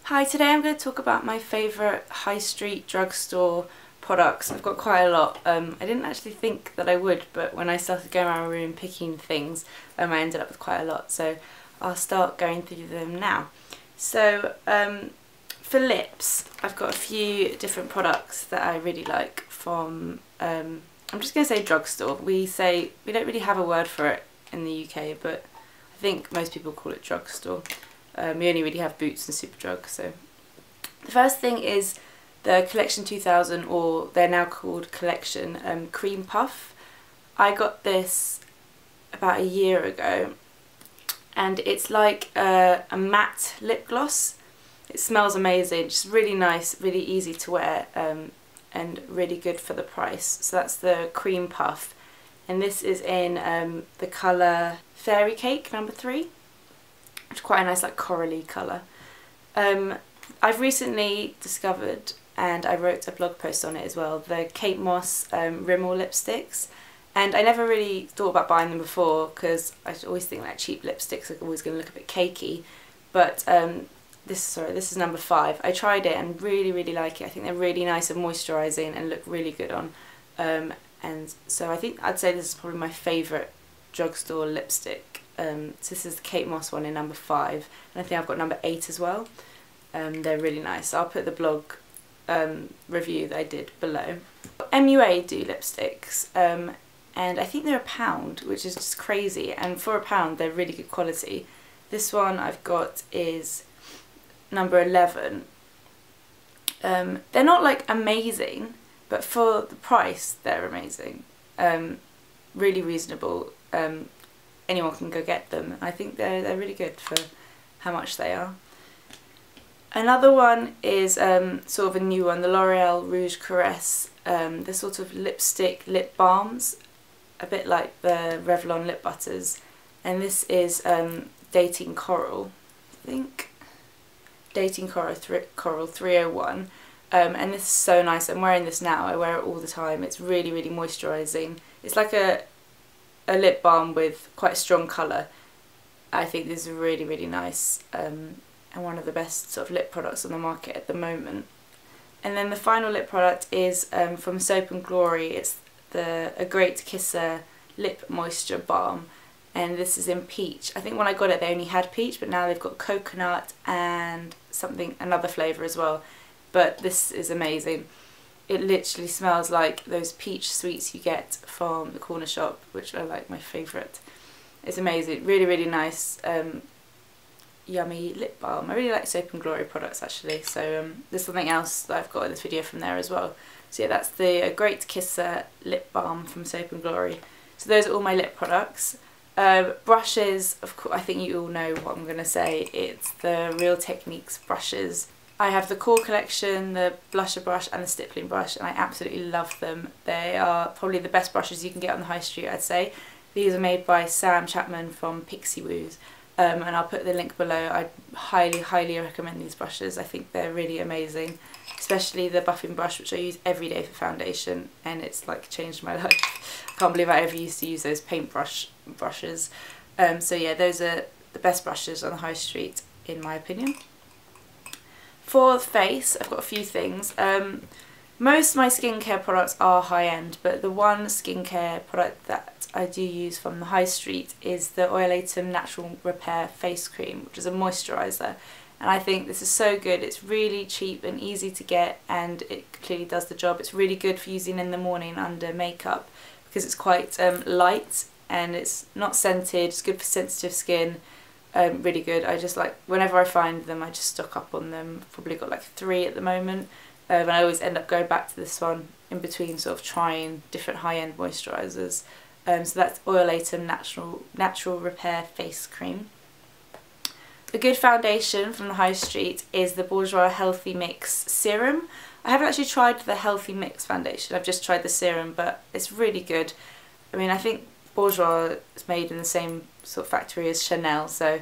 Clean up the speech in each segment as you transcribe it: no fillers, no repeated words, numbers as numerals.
Hi, today I'm going to talk about my favourite high street drugstore products. I've got quite a lot. I didn't actually think that I would, but when I started going around my room picking things, I ended up with quite a lot. So I'll start going through them now. So for lips, I've got a few different products that I really like from, I'm just going to say drugstore. We don't really have a word for it in the UK, but I think most people call it drugstore. We only really have Boots and Superdrug. So the first thing is the Collection 2000, or they're now called Collection Cream Puff. I got this about a year ago, and it's like a matte lip gloss. It smells amazing, just really nice, really easy to wear, and really good for the price. So that's the Cream Puff, and this is in the colour Fairy Cake No. 3. It's quite a nice, like, corally colour. I've recently discovered, and I wrote a blog post on it as well, the Moss Rimell lipsticks. And I never really thought about buying them before because I always think like cheap lipsticks are always going to look a bit cakey. But this is No. 5. I tried it and really like it. I think they're really nice and moisturising and look really good on. And so I'd say this is probably my favourite drugstore lipstick. So this is the Kate Moss one in No. 5, and I think I've got No. 8 as well. They're really nice. I'll put the blog review that I did below. MUA do lipsticks, and I think they're £1, which is just crazy, and for £1 they're really good quality. This one I've got is No. 11. They're not like amazing, but for the price they're amazing. Really reasonable. Anyone can go get them. I think they're really good for how much they are. Another one is sort of a new one, the L'Oreal Rouge Caresse. They're sort of lipstick lip balms, a bit like the Revlon lip butters. And this is Dating Coral, I think. Dating Coral 301. And this is so nice. I'm wearing this now. I wear it all the time. It's really moisturising. It's like a lip balm with quite a strong colour. I think this is really nice, and one of the best sort of lip products on the market at the moment. And then the final lip product is from Soap & Glory. It's a Great Kisser Lip Moisture Balm, and this is in peach. I think when I got it they only had peach, but now they've got coconut and another flavour as well. But this is amazing. It literally smells like those peach sweets you get from the corner shop, which are like my favourite. It's amazing, really nice, yummy lip balm. I really like Soap & Glory products actually, so there's something else that I've got in this video from there as well. So yeah, that's the Great Kisser lip balm from Soap & Glory. So those are all my lip products. Brushes, of course, I think you all know what I'm going to say. It's the Real Techniques brushes. I have the Core Collection, the blusher brush and the stippling brush, and I absolutely love them. They are probably the best brushes you can get on the high street, I'd say. These are made by Sam Chapman from Pixie Woos, and I'll put the link below. I highly recommend these brushes. I think they're really amazing, especially the buffing brush, which I use every day for foundation, and it's like changed my life. I can't believe I ever used to use those paintbrush brushes. So yeah, those are the best brushes on the high street in my opinion. For the face, I've got a few things. Most of my skincare products are high-end, but the one skincare product that I do use from the high street is the Oilatum Natural Repair Face Cream, which is a moisturiser. And I think this is so good. It's really cheap and easy to get, and it clearly does the job. It's really good for using in the morning under makeup because it's quite light and it's not scented. It's good for sensitive skin. Really good. I just like, whenever I find them I just stock up on them. Probably got like 3 at the moment, and I always end up going back to this one in between sort of trying different high-end moisturisers. So that's Oilatum Natural Repair Face Cream. A good foundation from the high street is the Bourjois Healthy Mix Serum. I haven't actually tried the Healthy Mix foundation, I've just tried the serum, but it's really good. I mean, I think Bourjois is made in the same sort of factory as Chanel, so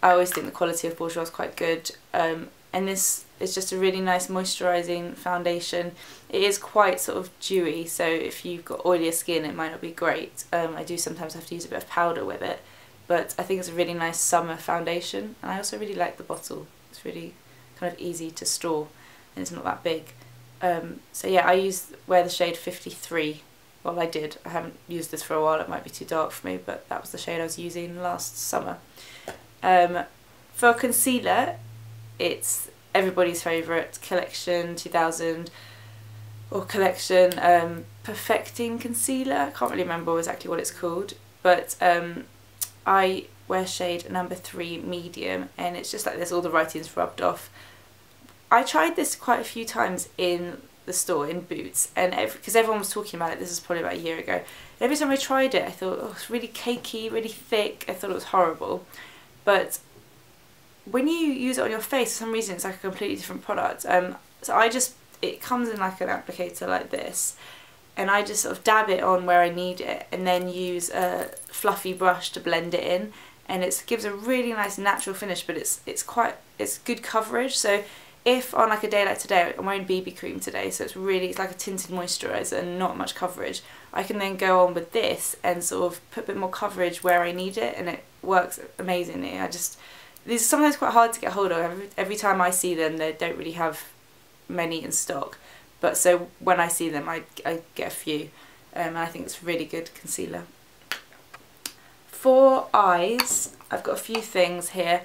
I always think the quality of Bourjois is quite good. And this is just a really nice moisturising foundation. It is quite sort of dewy, so if you've got oilier skin it might not be great. I do sometimes have to use a bit of powder with it, but I think it's a really nice summer foundation, and I also really like the bottle. It's really kind of easy to store and it's not that big. So yeah, I wear the shade 53. Well, I did. I haven't used this for a while. It might be too dark for me, but that was the shade I was using last summer. For concealer, it's everybody's favourite Collection 2000 or Collection Perfecting Concealer. I can't really remember exactly what it's called, but I wear shade number 3 medium, and it's just like this, all the writing's rubbed off. I tried this quite a few times in the store in Boots, and because everyone was talking about it, this is probably about a year ago, and every time I tried it I thought, oh, it's really cakey, really thick. I thought it was horrible, but when you use it on your face, for some reason it's like a completely different product. So it comes in like an applicator like this, and I just sort of dab it on where I need it and then use a fluffy brush to blend it in, and it gives a really nice natural finish, but it's good coverage. So if on like a day like today, I'm wearing BB cream today, so it's like a tinted moisturiser and not much coverage, I can then go on with this and sort of put a bit more coverage where I need it, and it works amazingly. These are sometimes quite hard to get hold of. Every time I see them, they don't really have many in stock, but so when I see them I get a few, and I think it's really good concealer. For eyes, I've got a few things here.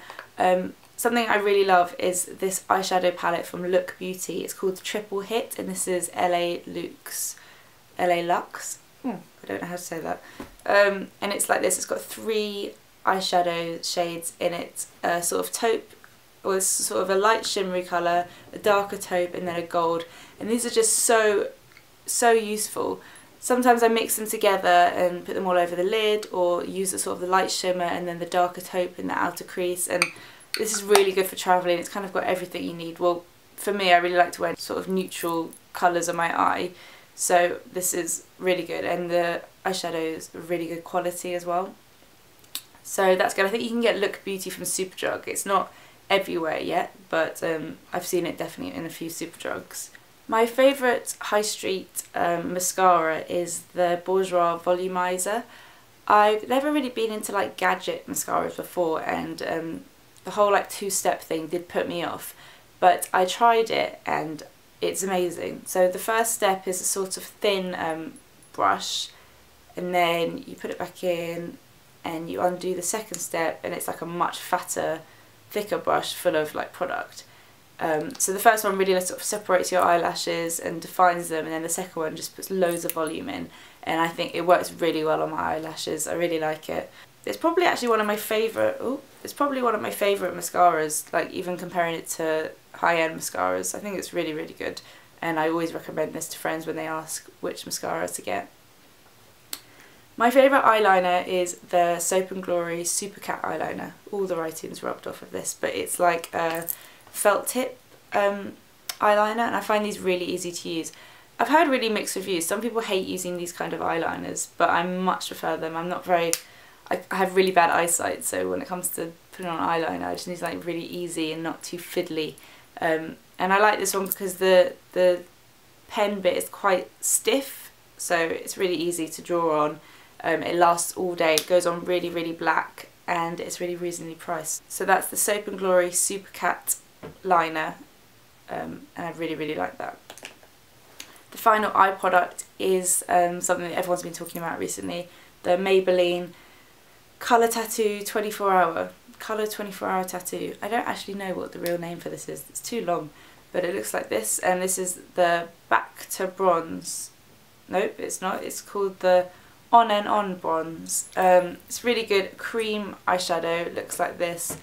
Something I really love is this eyeshadow palette from Look Beauty. It's called Triple Hit, and this is LA Luuxe. I don't know how to say that. And it's like this. It's got 3 eyeshadow shades in it. Sort of taupe, or sort of a light shimmery colour, a darker taupe, and then a gold. And these are just so useful. Sometimes I mix them together and put them all over the lid, or use the sort of the light shimmer and then the darker taupe in the outer crease. And this is really good for travelling. It's kind of got everything you need. Well, for me, I really like to wear sort of neutral colours on my eye, so this is really good, and the eyeshadows are really good quality as well. So that's good. I think you can get Look Beauty from Superdrug. It's not everywhere yet, but I've seen it definitely in a few Superdrugs. My favourite high street mascara is the Bourjois Volumiser. I've never really been into like gadget mascaras before, and the whole like 2-step thing did put me off, but I tried it and it's amazing. So the first step is a sort of thin brush, and then you put it back in and you undo the second step, and it's like a much fatter, thicker brush full of like product. So the first one really sort of separates your eyelashes and defines them, and then the second one just puts loads of volume in, and I think it works really well on my eyelashes. I really like it. It's probably actually one of my favourite, mascaras, like even comparing it to high-end mascaras. I think it's really, really good, and I always recommend this to friends when they ask which mascara to get. My favourite eyeliner is the Soap & Glory SuperCat eyeliner. All the writing's rubbed off of this, but it's like a felt tip eyeliner, and I find these really easy to use. I've heard really mixed reviews. Some people hate using these kind of eyeliners, but I much prefer them. I have really bad eyesight, so when it comes to putting on eyeliner, I just need something really easy and not too fiddly. And I like this one because the pen bit is quite stiff, so it's really easy to draw on. It lasts all day, it goes on really, really black, and it's really reasonably priced. So that's the Soap & Glory SuperCat liner, and I really, really like that. The final eye product is something that everyone's been talking about recently, the Maybelline Colour Tattoo 24 Hour Tattoo. I don't actually know what the real name for this is, it's too long, but it looks like this, and this is the Back to Bronze. Nope, it's not. It's called the On and On Bronze. It's really good cream eyeshadow. It looks like this.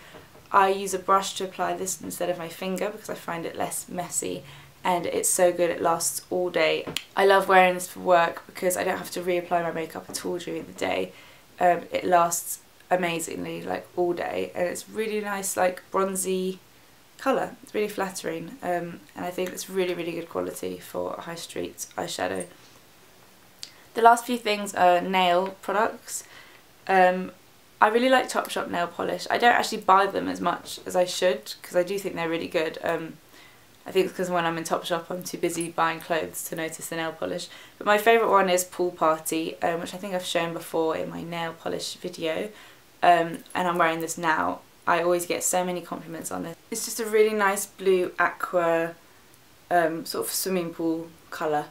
I use a brush to apply this instead of my finger because I find it less messy, and it's so good, it lasts all day. I love wearing this for work because I don't have to reapply my makeup at all during the day. It lasts amazingly, like all day, and it's really nice, like bronzy colour. It's really flattering, and I think it's really, really good quality for a high street eyeshadow. The last few things are nail products. I really like Topshop nail polish. I don't actually buy them as much as I should because I do think they're really good. I think it's because when I'm in Topshop I'm too busy buying clothes to notice the nail polish. But my favourite one is Pool Party, which I think I've shown before in my nail polish video, and I'm wearing this now. I always get so many compliments on this. It's just a really nice blue aqua sort of swimming pool colour.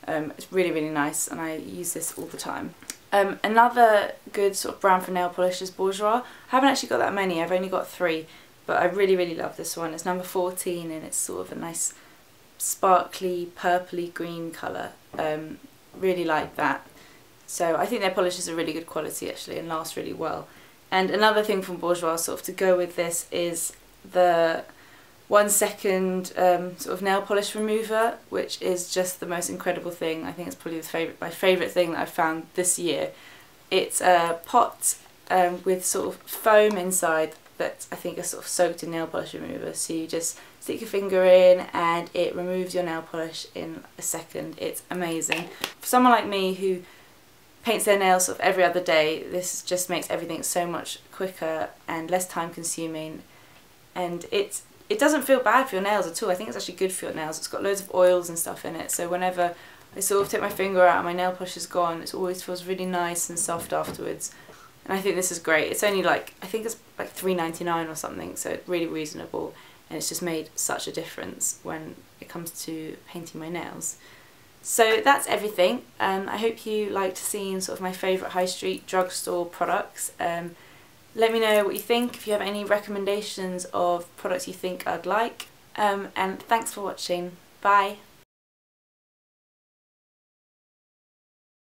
It's really, really nice, and I use this all the time. Another good sort of brand for nail polish is Bourjois. I haven't actually got that many, I've only got 3, but I really, really love this one. It's number 14 and it's sort of a nice sparkly purpley green colour. Really like that. So I think their polishes are really good quality actually and last really well. And another thing from Bourjois sort of to go with this is the 1 second sort of nail polish remover, which is just the most incredible thing. I think it's probably my favourite thing that I've found this year. It's a pot with sort of foam inside that I think are sort of soaked in nail polish remover. So you just stick your finger in and it removes your nail polish in a second. It's amazing. For someone like me who paints their nails sort of every other day, this just makes everything so much quicker and less time consuming, and it doesn't feel bad for your nails at all. I think it's actually good for your nails. It's got loads of oils and stuff in it, so whenever I sort of take my finger out and my nail polish is gone, it always feels really nice and soft afterwards. And I think this is great. It's only like, I think it's like $3.99 or something, so it's really reasonable, and it's just made such a difference when it comes to painting my nails. So that's everything. I hope you liked seeing sort of my favourite high street drugstore products. Let me know what you think, if you have any recommendations of products you think I'd like. And thanks for watching. Bye!